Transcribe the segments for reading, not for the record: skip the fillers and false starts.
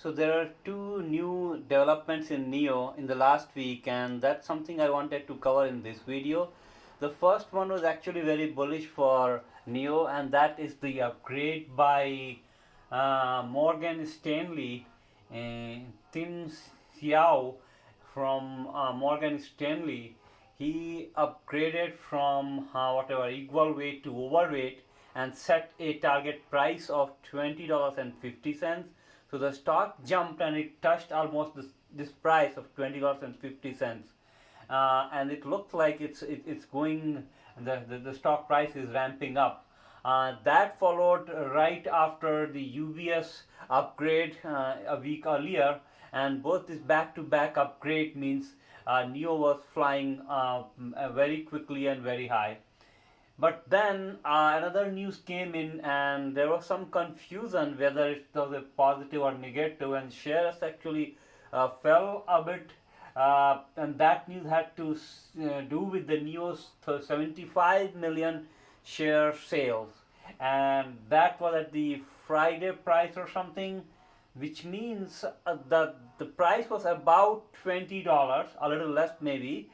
So there are two new developments in NIO in the last week, and that's something I wanted to cover in this video. The first one was actually very bullish for NIO, and that is the upgrade by Morgan Stanley. Tim Xiao from Morgan Stanley, he upgraded from equal weight to overweight and set a target price of $20.50. So the stock jumped and it touched almost this price of $20.50, and it looks like it's going. The stock price is ramping up. That followed right after the UBS upgrade a week earlier, and both this back-to-back upgrade means NIO was flying very quickly and very high. But then another news came in, and there was some confusion whether it was a positive or negative, and shares actually fell a bit. And that news had to do with the NIO's 75 million share sales, and that was at the Friday price or something, which means that the price was about $20, a little less maybe.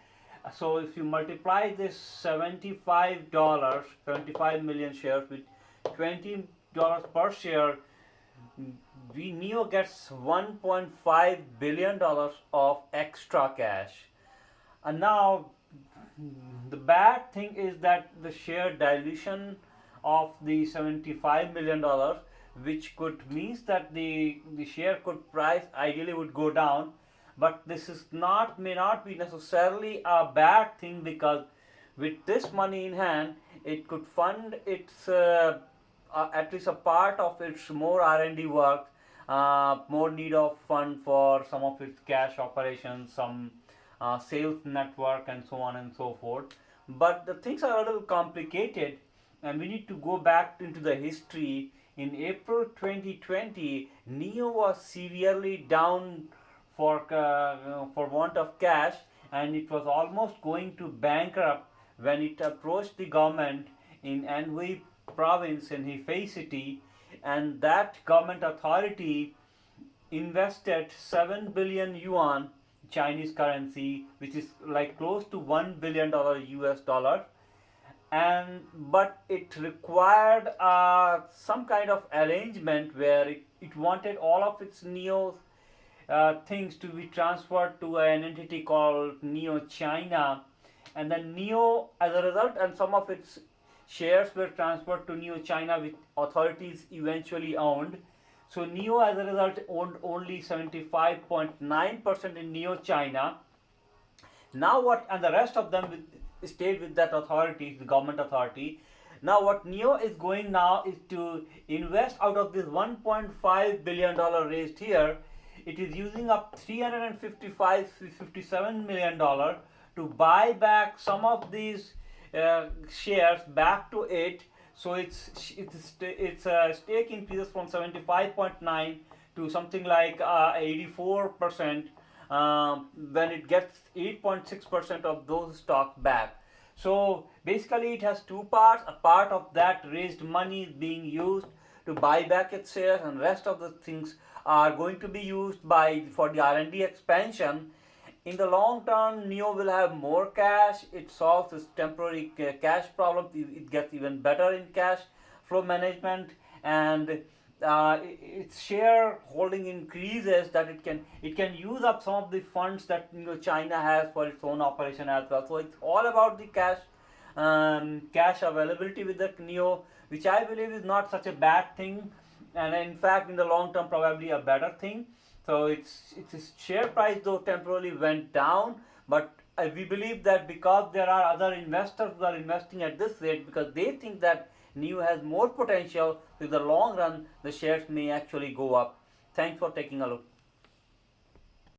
So if you multiply this $75, 75 million shares with $20 per share, NIO gets $1.5 billion of extra cash. And now the bad thing is that the share dilution of the $75 million, which could means that the share could price ideally would go down. But this is may not be necessarily a bad thing, because with this money in hand, it could fund its at least a part of its more R&D work, more need of fund for some of its cash operations, some sales network, and so on and so forth. But the things are a little complicated, and we need to go back into the history. In April 2020, NIO was severely down for want of cash, and it was almost going to bankrupt when it approached the government in Anhui province in Hefei city, and that government authority invested 7 billion yuan Chinese currency, which is like close to $1 billion US dollar. But it required some kind of arrangement where it wanted all of its NIO things to be transferred to an entity called NIO China, and then NIO, as a result, and some of its shares were transferred to NIO China, which authorities eventually owned. So NIO, as a result, owned only 75.9% in NIO China. Now what, and the rest of them stayed with that authority, the government authority. Now what NIO is going now is to invest out of this $1.5 billion raised here. It is using up $357 million to buy back some of these shares back to it. So its stake increases from 75.9 to something like 84% when it gets 8.6% of those stock back. So basically it has two parts. A part of that raised money is being used to buy back its shares, and rest of the things are going to be used for the R&D expansion. In the long term, NIO will have more cash. It solves its temporary cash problem. It gets even better in cash flow management, and its share holding increases, that it can use up some of the funds that China has for its own operation as well. So it's all about the cash availability with the NIO, which I believe is not such a bad thing, and in fact in the long term probably a better thing. So its share price though temporarily went down, but we believe that because there are other investors who are investing at this rate, because they think that NIO has more potential, in the long run the shares may actually go up. Thanks for taking a look.